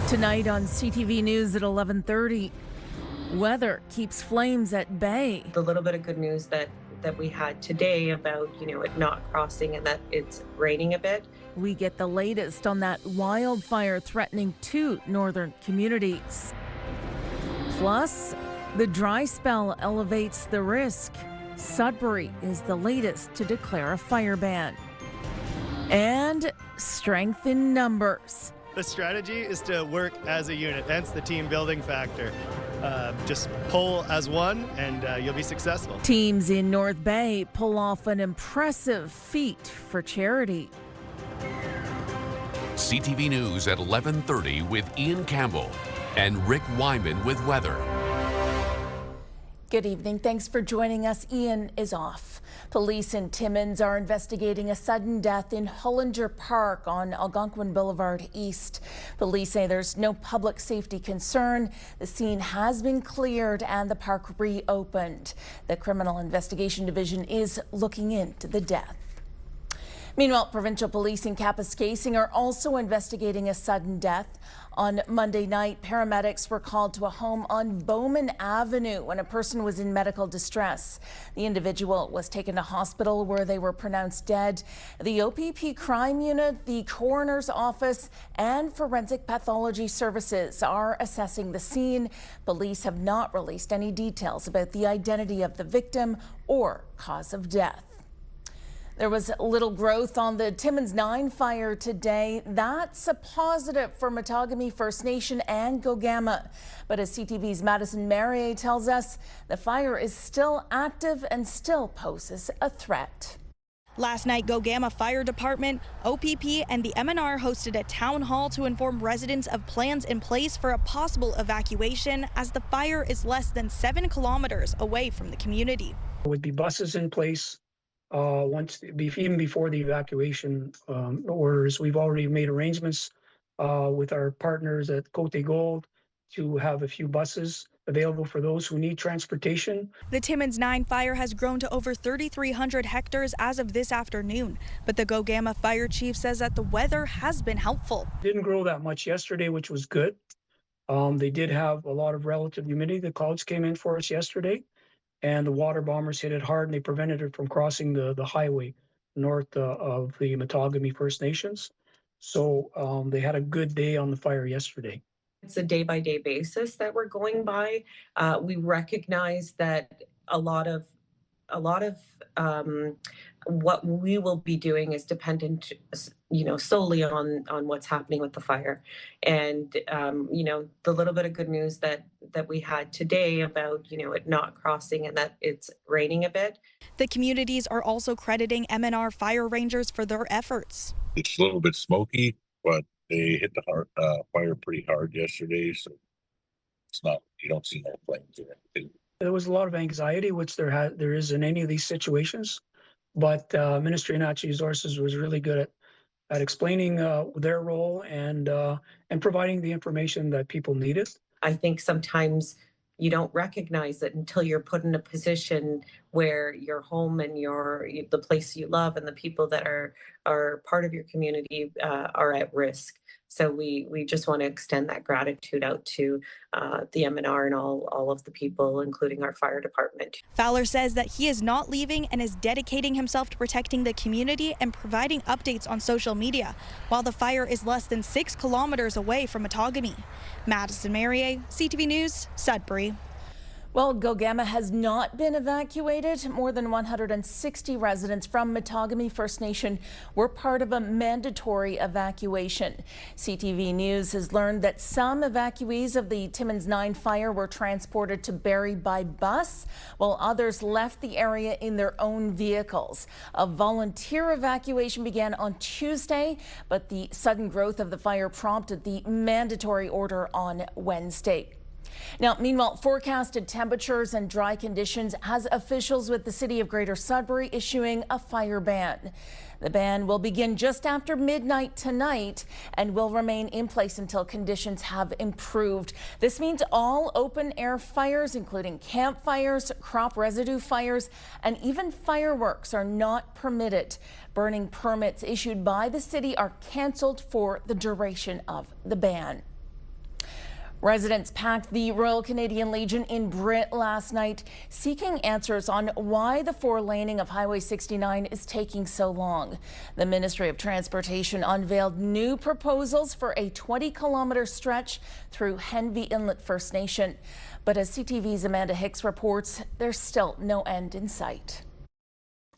Tonight on CTV News at 11:30, weather keeps flames at bay. The little bit of good news that we had today about, it not crossing and that it's raining a bit. We get the latest on that wildfire threatening 2 northern communities. Plus, the dry spell elevates the risk. Sudbury is the latest to declare a fire ban. And strength in numbers. The strategy is to work as a unit, hence the team building factor. Just pull as one and you'll be successful. Teams in North Bay pull off an impressive feat for charity. CTV News at 11:30 with Ian Campbell and Rick Wyman with weather. Good evening. Thanks for joining us. Ian is off. Police in Timmins are investigating a sudden death in Hollinger Park on Algonquin Boulevard East. Police say there's no public safety concern. The scene has been cleared and the park reopened. The Criminal Investigation Division is looking into the death. Meanwhile, provincial police in Kapuskasing are also investigating a sudden death. On Monday night, paramedics were called to a home on Bowman Avenue when a person was in medical distress. The individual was taken to hospital where they were pronounced dead. The OPP crime unit, the coroner's office, and forensic pathology services are assessing the scene. Police have not released any details about the identity of the victim or cause of death. There was little growth on the Timmins 9 fire today. That's a positive for Matagami First Nation and Gogama. But as CTV's Madison Marier tells us, the fire is still active and still poses a threat. Last night, Gogama Fire Department, OPP, and the MNR hosted a town hall to inform residents of plans in place for a possible evacuation as the fire is less than 7 kilometers away from the community. There would be buses in place. Even before the evacuation orders. We've already made arrangements with our partners at Côte Gold to have a few buses available for those who need transportation. The Timmins 9 fire has grown to over 3,300 hectares as of this afternoon, but the Gogama fire chief says that the weather has been helpful. Didn't grow that much yesterday, which was good. They did have a lot of relative humidity. The clouds came in for us yesterday, and the water bombers hit it hard, and they prevented it from crossing the highway north of the Matagami First Nations. So they had a good day on the fire yesterday. It's a day-by-day basis that we're going by. We recognize that a lot of what we will be doing is dependent, solely on what's happening with the fire. And, the little bit of good news that we had today about, it not crossing and that it's raining a bit. The communities are also crediting MNR fire rangers for their efforts. It's a little bit smoky, but they hit the fire pretty hard yesterday. So it's not, you don't see no flames or anything. There was a lot of anxiety, which there is in any of these situations, but Ministry of Natural Resources was really good at explaining their role and providing the information that people needed. I think sometimes you don't recognize it until you're put in a position where your home and the place you love and the people that are part of your community are at risk. So we just want to extend that gratitude out to the MNR and all of the people, including our fire department. Fowler says that he is not leaving and is dedicating himself to protecting the community and providing updates on social media, while the fire is less than 6 kilometers away from Matagami. Madison Marier, CTV News, Sudbury. Well, Gogama has not been evacuated. More than 160 residents from Matagami First Nation were part of a mandatory evacuation. CTV News has learned that some evacuees of the Timmins 9 fire were transported to Barrie by bus, while others left the area in their own vehicles. A volunteer evacuation began on Tuesday, but the sudden growth of the fire prompted the mandatory order on Wednesday. Now, meanwhile, forecasted temperatures and dry conditions has officials with the city of Greater Sudbury issuing a fire ban. The ban will begin just after midnight tonight and will remain in place until conditions have improved. This means all open air fires, including campfires, crop residue fires, and even fireworks are not permitted. Burning permits issued by the city are canceled for the duration of the ban. Residents packed the Royal Canadian Legion in Britt last night, seeking answers on why the four-laning of Highway 69 is taking so long. The Ministry of Transportation unveiled new proposals for a 20-kilometer stretch through Henvey Inlet First Nation. But as CTV's Amanda Hicks reports, there's still no end in sight.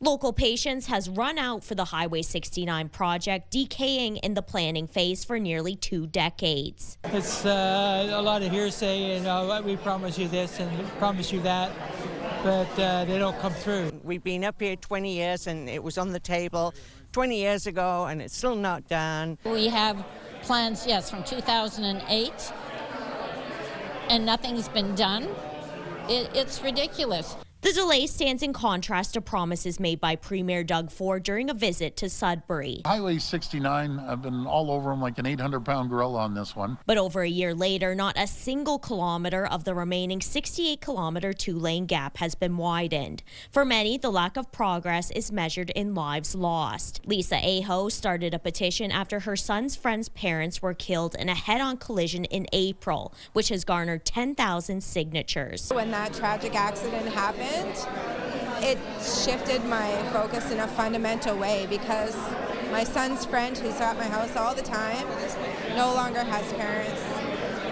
Local patience has run out for the Highway 69 project, decaying in the planning phase for nearly 2 decades. It's a lot of hearsay, and we promise you this and we promise you that, but they don't come through. We've been up here 20 years and it was on the table 20 years ago and it's still not done. We have plans, yes, from 2008, and nothing's been done. It's ridiculous. The delay stands in contrast to promises made by Premier Doug Ford during a visit to Sudbury. Highway 69, I've been all over him like an 800-pound gorilla on this one. But over a year later, not a single kilometer of the remaining 68-kilometer two-lane gap has been widened. For many, the lack of progress is measured in lives lost. Lisa Aho started a petition after her son's friend's parents were killed in a head-on collision in April, which has garnered 10,000 signatures. When that tragic accident happened, it shifted my focus in a fundamental way, because my son's friend, who's at my house all the time, no longer has parents.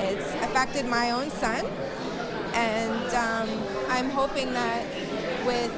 It's affected my own son, and I'm hoping that with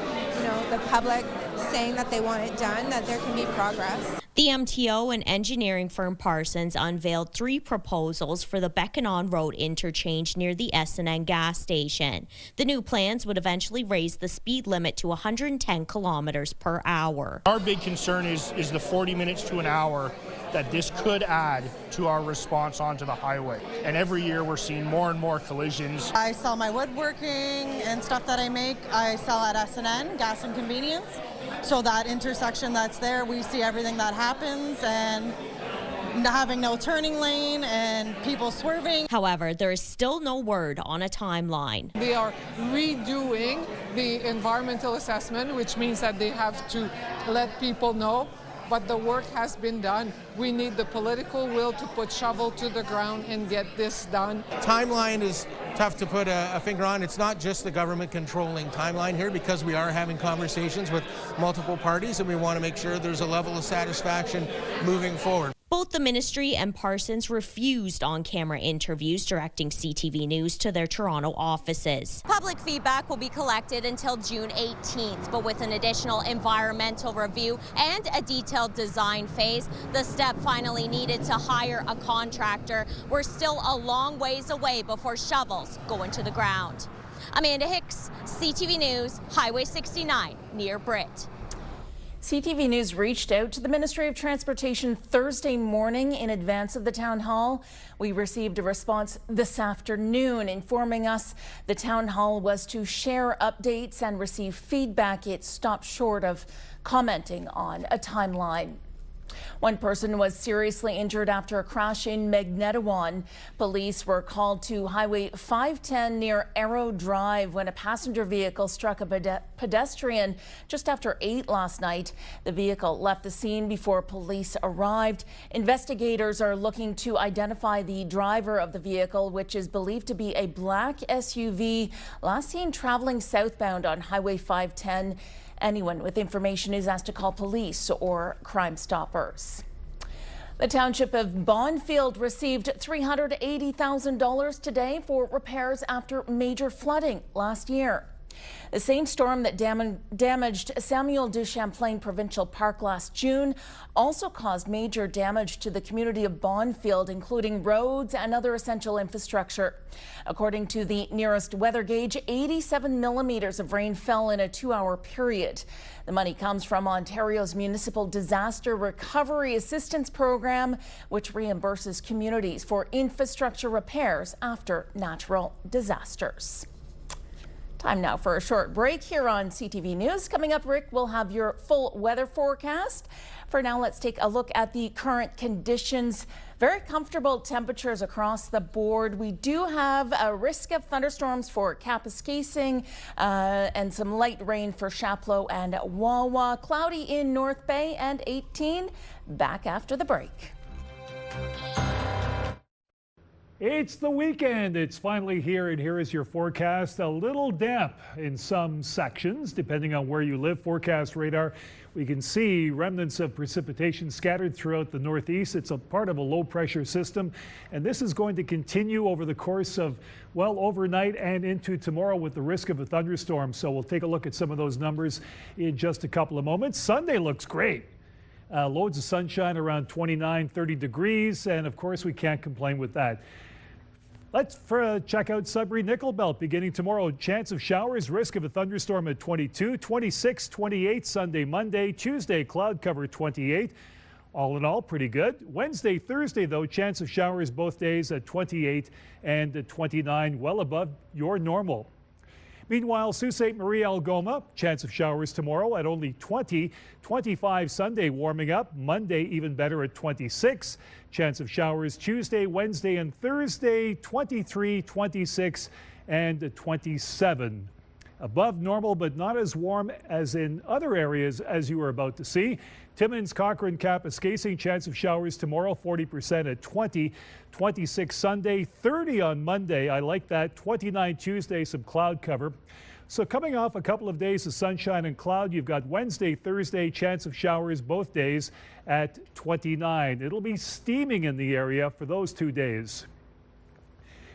the public saying that they want it done, that there can be progress. The MTO and engineering firm Parsons unveiled 3 proposals for the Beckinon Road interchange near the S&N gas station. The new plans would eventually raise the speed limit to 110 kilometers per hour. Our big concern is the 40 minutes to an hour that this could add to our response onto the highway. And every year we're seeing more and more collisions. I sell my woodworking and stuff that I make. I sell at S&N, Gas and Convenience. So that intersection that's there, we see everything that happens, and having no turning lane and people swerving. However, there is still no word on a timeline. They are redoing the environmental assessment, which means that they have to let people know, but the work has been done. We need the political will to put shovel to the ground and get this done. Timeline is tough to put a finger on. It's not just the government controlling timeline here, because we are having conversations with multiple parties and we want to make sure there's a level of satisfaction moving forward. Both the ministry and Parsons refused on-camera interviews, directing CTV News to their Toronto offices. Public feedback will be collected until June 18th, but with an additional environmental review and a detailed design phase, the step finally needed to hire a contractor. We're still a long ways away before shovels go into the ground. Amanda Hicks, CTV News, Highway 69 near Britt. CTV News reached out to the Ministry of Transportation Thursday morning in advance of the town hall. We received a response this afternoon informing us the town hall was to share updates and receive feedback. It stopped short of commenting on a timeline. One person was seriously injured after a crash in Magnetawan. Police were called to Highway 510 near Arrow Drive when a passenger vehicle struck a pedestrian just after 8 last night. The vehicle left the scene before police arrived. Investigators are looking to identify the driver of the vehicle, which is believed to be a black SUV last seen traveling southbound on Highway 510. Anyone with information is asked to call police or Crime Stoppers. The township of Bonfield received $380,000 today for repairs after major flooding last year. The same storm that damaged Samuel du Champlain Provincial Park last June also caused major damage to the community of Bonfield, including roads and other essential infrastructure. According to the nearest weather gauge, 87 millimeters of rain fell in a 2-hour period. The money comes from Ontario's Municipal Disaster Recovery Assistance Program, which reimburses communities for infrastructure repairs after natural disasters. Time now for a short break here on CTV News. Coming up, Rick will have your full weather forecast. For now, let's take a look at the current conditions. Very comfortable temperatures across the board. We do have a risk of thunderstorms for Kapuskasing and some light rain for Chapleau and Wawa. Cloudy in North Bay and 18. Back after the break. It's the weekend. It's finally here, and here is your forecast. A little damp in some sections, depending on where you live. Forecast radar, we can see remnants of precipitation scattered throughout the northeast. It's a part of a low pressure system, and this is going to continue over the course of, well, overnight and into tomorrow with the risk of a thunderstorm. So we'll take a look at some of those numbers in just a couple of moments. Sunday looks great. Loads of sunshine around 29, 30 degrees, and of course we can't complain with that. Let's check out Sudbury Nickel Belt beginning tomorrow. Chance of showers, risk of a thunderstorm at 22, 26, 28 Sunday, Monday, Tuesday, cloud cover 28. All in all, pretty good. Wednesday, Thursday, though, chance of showers both days at 28 and at 29, well above your normal. Meanwhile, Sault Ste. Marie, Algoma, chance of showers tomorrow at only 20, 25 Sunday, warming up. Monday, even better at 26. Chance of showers Tuesday, Wednesday, and Thursday, 23, 26, and 27. Above normal, but not as warm as in other areas, as you are about to see. Timmins, Cochrane, Kapuskasing, chance of showers tomorrow, 40% at 20, 26 Sunday, 30 on Monday. I like that. 29 Tuesday, some cloud cover. So coming off a couple of days of sunshine and cloud, you've got Wednesday, Thursday, chance of showers both days at 29. It'll be steaming in the area for those 2 days.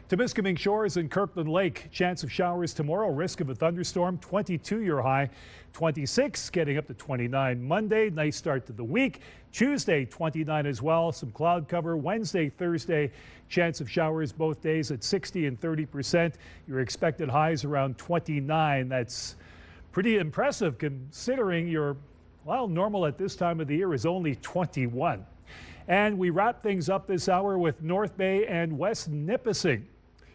Temiskaming Shores and Kirkland Lake, chance of showers tomorrow, risk of a thunderstorm, 22 your high, 26 getting up to 29 Monday, nice start to the week. Tuesday 29 as well, some cloud cover. Wednesday, Thursday, chance of showers both days at 60 and 30%. Your expected highs around 29. That's pretty impressive considering your, well, normal at this time of the year is only 21. And we wrap things up this hour with North Bay and West Nipissing.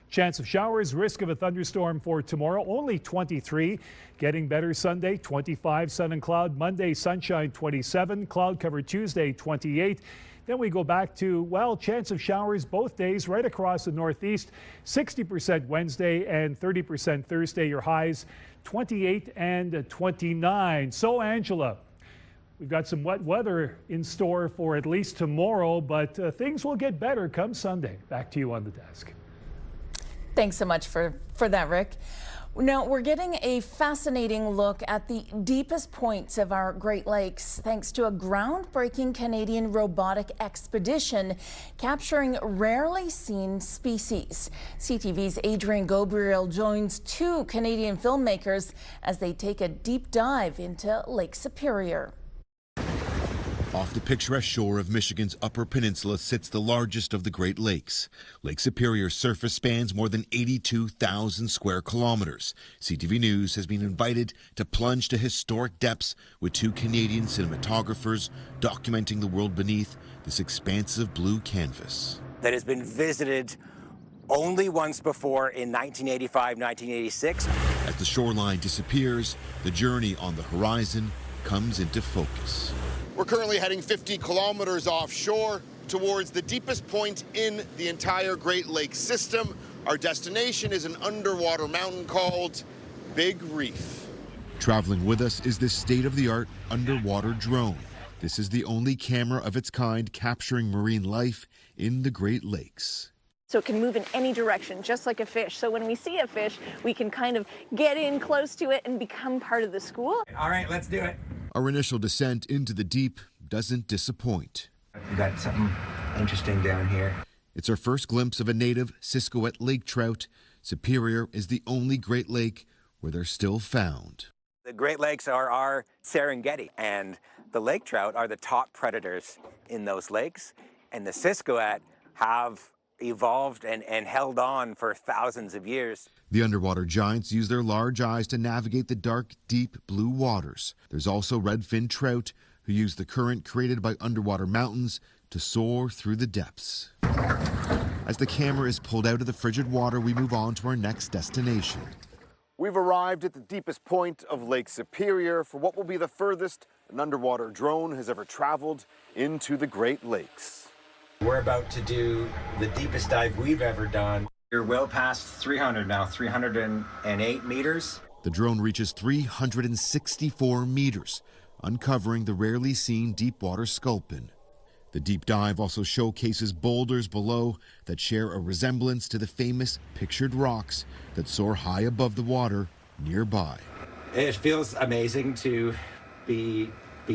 Chance of showers, risk of a thunderstorm for tomorrow, only 23. Getting better Sunday, 25, sun and cloud. Monday, sunshine, 27. Cloud cover Tuesday, 28. Then we go back to, well, chance of showers both days right across the northeast. 60% Wednesday and 30% Thursday. Your highs, 28 and 29. So, Angela, we've got some wet weather in store for at least tomorrow, but things will get better come Sunday. Back to you on the desk. Thanks so much for that, Rick. Now, we're getting a fascinating look at the deepest points of our Great Lakes thanks to a groundbreaking Canadian robotic expedition capturing rarely seen species. CTV's Adrian Gabriel joins two Canadian filmmakers as they take a deep dive into Lake Superior. Off the picturesque shore of Michigan's Upper Peninsula sits the largest of the Great Lakes. Lake Superior's surface spans more than 82,000 square kilometers. CTV News has been invited to plunge to historic depths with two Canadian cinematographers documenting the world beneath this expansive blue canvas. That has been visited only once before in 1985, 1986. As the shoreline disappears, the journey on the horizon comes into focus. We're currently heading 50 kilometers offshore towards the deepest point in the entire Great Lakes system. Our destination is an underwater mountain called Big Reef. Traveling with us is this state-of-the-art underwater drone. This is the only camera of its kind capturing marine life in the Great Lakes. So it can move in any direction, just like a fish. So when we see a fish, we can kind of get in close to it and become part of the school. All right, let's do it. Our initial descent into the deep doesn't disappoint. We got something interesting down here. It's our first glimpse of a native Siskiwet lake trout. Superior is the only Great Lake where they're still found. The Great Lakes are our Serengeti, and the lake trout are the top predators in those lakes. And the Siskiwet have evolved and held on for thousands of years. The underwater giants use their large eyes to navigate the dark, deep blue waters. There's also redfin trout who use the current created by underwater mountains to soar through the depths. As the camera is pulled out of the frigid water, we move on to our next destination. We've arrived at the deepest point of Lake Superior for what will be the furthest an underwater drone has ever traveled into the Great Lakes. We're about to do the deepest dive we've ever done. You're well past 300 now, 308 meters. The drone reaches 364 meters, uncovering the rarely seen deep water sculpin. The deep dive also showcases boulders below that share a resemblance to the famous pictured rocks that soar high above the water nearby. It feels amazing to be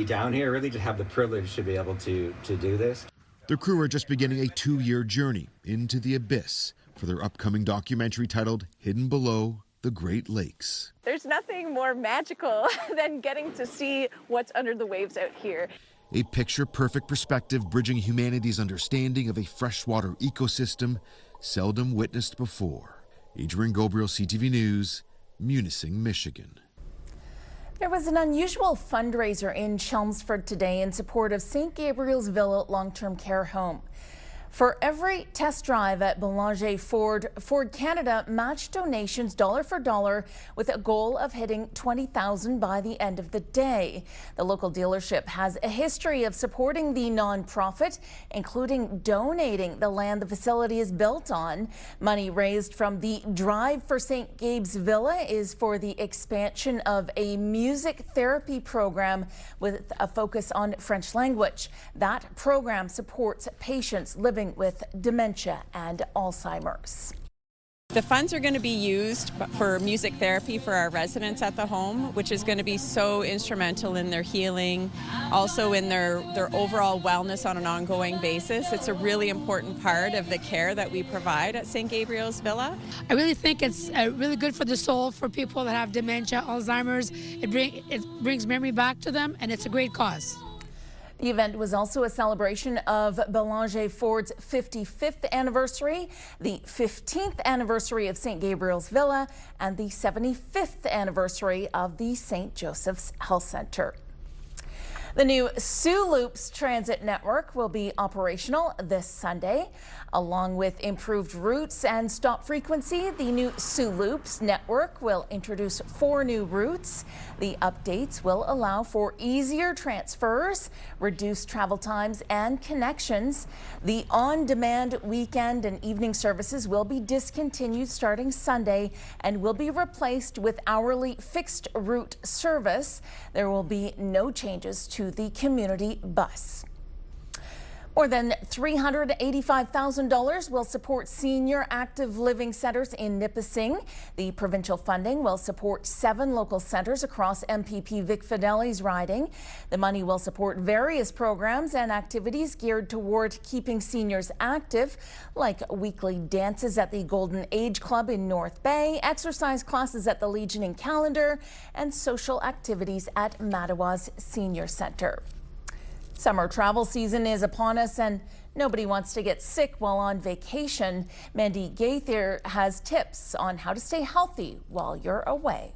down here, really, to have the privilege to be able to do this. The crew are just beginning a 2-year journey into the abyss for their upcoming documentary titled Hidden Below the Great Lakes. There's nothing more magical than getting to see what's under the waves out here. A picture-perfect perspective bridging humanity's understanding of a freshwater ecosystem seldom witnessed before. Adrian Gabriel, CTV News, Munising, Michigan. There was an unusual fundraiser in Chelmsford today in support of St. Gabriel's Villa long-term care home. For every test drive at Boulanger Ford, Ford Canada matched donations dollar for dollar with a goal of hitting $20,000 by the end of the day. The local dealership has a history of supporting the nonprofit, including donating the land the facility is built on. Money raised from the Drive for St. Gabe's Villa is for the expansion of a music therapy program with a focus on French language. That program supports patients living with dementia and Alzheimer's. The funds are going to be used for music therapy for our residents at the home, which is going to be so instrumental in their healing, also in their overall wellness on an ongoing basis. It's a really important part of the care that we provide at St. Gabriel's Villa. I really think it's really good for the soul for people that have dementia, Alzheimer's. It brings memory back to them, and it's a great cause. The event was also a celebration of Boulanger Ford's 55th anniversary, the 15th anniversary of St. Gabriel's Villa, and the 75th anniversary of the St. Joseph's Health Centre. The new Soo Loops transit network will be operational this Sunday. Along with improved routes and stop frequency, the new Soo Loops network will introduce 4 new routes. The updates will allow for easier transfers, reduced travel times and connections. The on-demand weekend and evening services will be discontinued starting Sunday and will be replaced with hourly fixed route service. There will be no changes to the community bus. More than $385,000 will support senior active living centers in Nipissing. The provincial funding will support 7 local centers across MPP Vic Fideli's riding. The money will support various programs and activities geared toward keeping seniors active, like weekly dances at the Golden Age Club in North Bay, exercise classes at the Legion in Callender, and social activities at Mattawa's Senior Centre. Summer travel season is upon us and nobody wants to get sick while on vacation. Mandy Gaither has tips on how to stay healthy while you're away.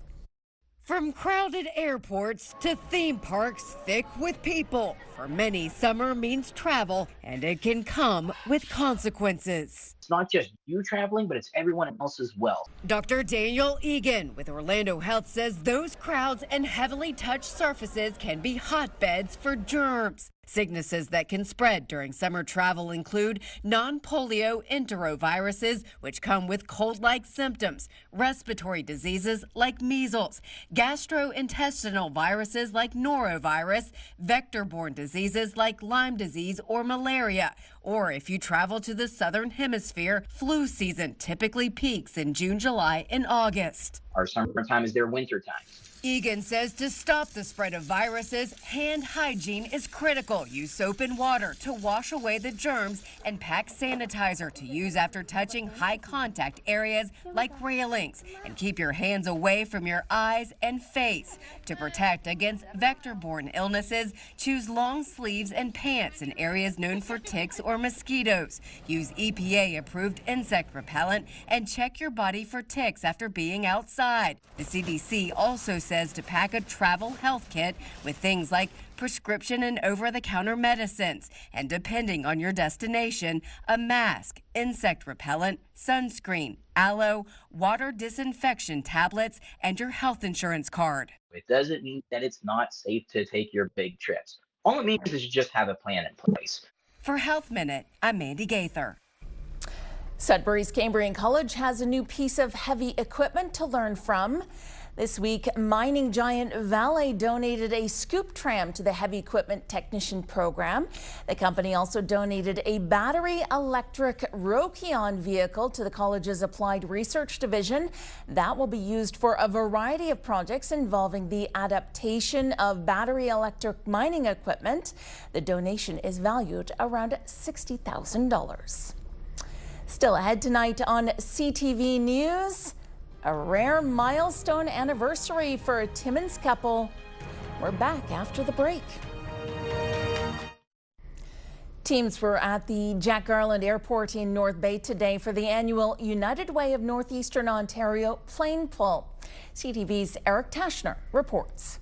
From crowded airports to theme parks thick with people, for many summer means travel, and it can come with consequences. It's not just you traveling, but it's everyone else as well. Dr. Daniel Egan with Orlando Health says those crowds and heavily touched surfaces can be hotbeds for germs. Sicknesses that can spread during summer travel include non-polio enteroviruses, which come with cold-like symptoms, respiratory diseases like measles, gastrointestinal viruses like norovirus, vector-borne diseases like Lyme disease or malaria, or if you travel to the southern hemisphere, flu season typically peaks in June, July, and August. Our summertime is their winter time. Egan says to stop the spread of viruses, hand hygiene is critical. Use soap and water to wash away the germs and pack sanitizer to use after touching high contact areas like railings. And keep your hands away from your eyes and face. To protect against vector-borne illnesses, choose long sleeves and pants in areas known for ticks or mosquitoes. Use EPA-approved insect repellent and check your body for ticks after being outside. The CDC also says to pack a travel health kit with things like prescription and over-the-counter medicines, and depending on your destination, a mask, insect repellent, sunscreen, aloe, water disinfection tablets, and your health insurance card. It doesn't mean that it's not safe to take your big trips. All it means is you just have a plan in place. For Health Minute, I'm Mandy Gaither. Sudbury's Cambrian College has a new piece of heavy equipment to learn from. This week, mining giant Vale donated a scoop tram to the heavy equipment technician program. The company also donated a battery electric Rokion vehicle to the college's applied research division. That will be used for a variety of projects involving the adaptation of battery electric mining equipment. The donation is valued around $60,000. Still ahead tonight on CTV News, a rare milestone anniversary for a Timmins couple. We're back after the break. Teams were at the Jack Garland Airport in North Bay today for the annual United Way of Northeastern Ontario plane pull. CTV's Eric Tashner reports.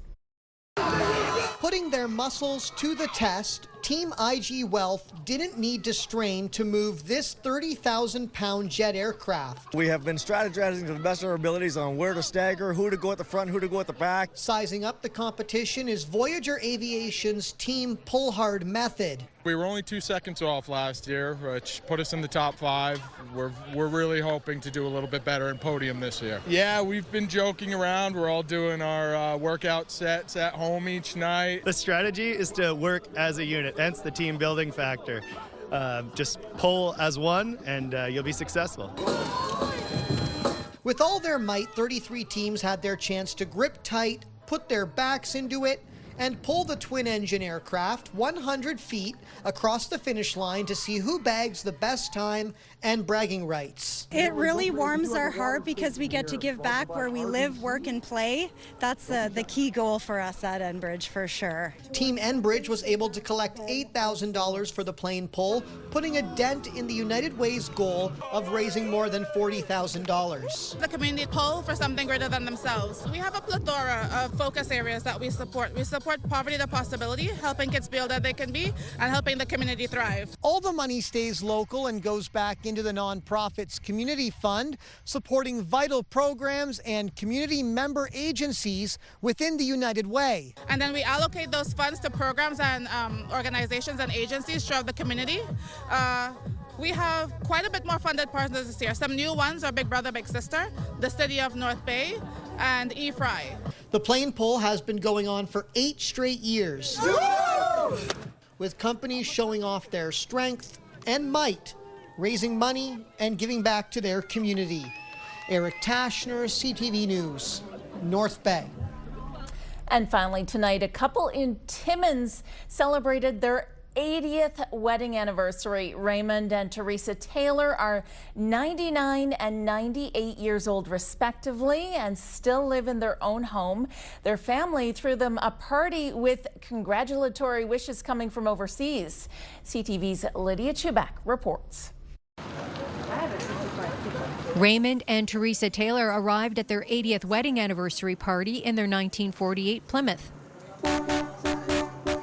Putting their muscles to the test, Team IG Wealth didn't need to strain to move this 30,000-pound jet aircraft. We have been strategizing to the best of our abilities on where to stagger, who to go at the front, who to go at the back. Sizing up the competition is Voyager Aviation's Team Pull Hard method. We were only 2 seconds off last year, which put us in the top 5. We're really hoping to do a little bit better in podium this year. Yeah, we've been joking around. We're all doing our workout sets at home each night. The strategy is to work as a unit, hence the team building factor. Just pull as one and you'll be successful. With all their might, 33 teams had their chance to grip tight, put their backs into it, and pull the twin-engine aircraft 100 feet across the finish line to see who bags the best time and bragging rights. It really warms our heart because we get to give back where we live, work, and play. That's the key goal for us at Enbridge, for sure. Team Enbridge was able to collect $8,000 for the plane pull, putting a dent in the United Way's goal of raising more than $40,000. The community pull for something greater than themselves. We have a plethora of focus areas that we support. We support poverty to possibility, helping kids build that they can be, and helping the community thrive. All the money stays local and goes back into the nonprofit's community fund, supporting vital programs and community member agencies within the United Way. And then we allocate those funds to programs and organizations and agencies throughout the community. We have quite a bit more funded partners this year. Some new ones are Big Brother, Big Sister, the City of North Bay, and E-Fry. The plane pull has been going on for 8 straight years, with companies showing off their strength and might, raising money and giving back to their community. Eric Tashner, CTV News, North Bay. And finally tonight, a couple in Timmins celebrated their 80th wedding anniversary. Raymond and Teresa Taylor are 99 and 98 years old respectively and still live in their own home. Their family threw them a party with congratulatory wishes coming from overseas. CTV's Lydia Chubak reports. Raymond and Teresa Taylor arrived at their 80th wedding anniversary party in their 1948 Plymouth.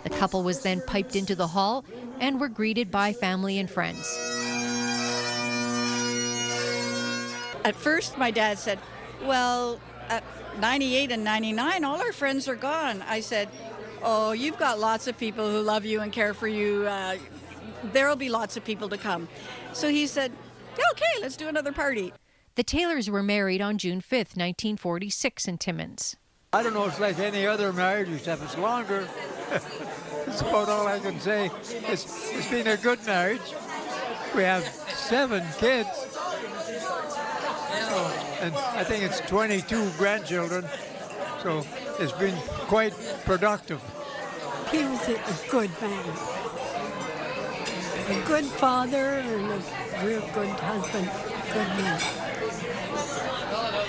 The couple was then piped into the hall and were greeted by family and friends. At first, my dad said, well, at 98 and 99, all our friends are gone. I said, oh, you've got lots of people who love you and care for you. There'll be lots of people to come. So he said, okay, let's do another party. The Taylors were married on June 5th, 1946 in Timmins. I don't know, it's like any other marriage, except it's longer. That's about all I can say. It's been a good marriage. We have 7 kids. And I think it's 22 grandchildren. So it's been quite productive. He was a good man. A good father and a real good husband. Good man.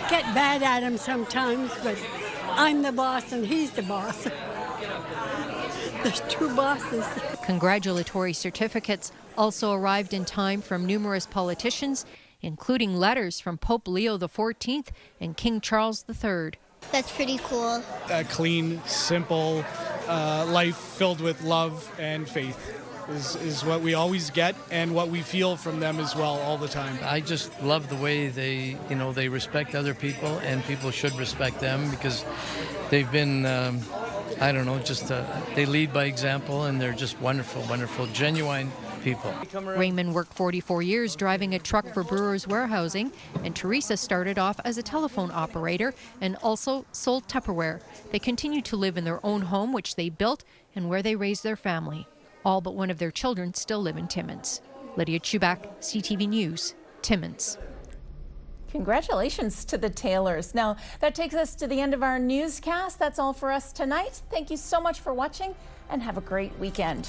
Get mad at him sometimes, but I'm the boss and he's the boss. There's 2 bosses. Congratulatory certificates also arrived in time from numerous politicians, including letters from Pope Leo XIV and King Charles III. That's pretty cool. A clean, simple life filled with love and faith is what we always get and what we feel from them as well all the time. I just love the way they respect other people, and people should respect them because they've been, they lead by example, and they're just wonderful, wonderful, genuine people. Raymond worked 44 years driving a truck for Brewers Warehousing, and Teresa started off as a telephone operator and also sold Tupperware. They continue to live in their own home, which they built, and where they raised their family. All but one of their children still live in Timmins. Lydia Chubak, CTV News, Timmins. Congratulations to the Taylors. Now, that takes us to the end of our newscast. That's all for us tonight. Thank you so much for watching, and have a great weekend.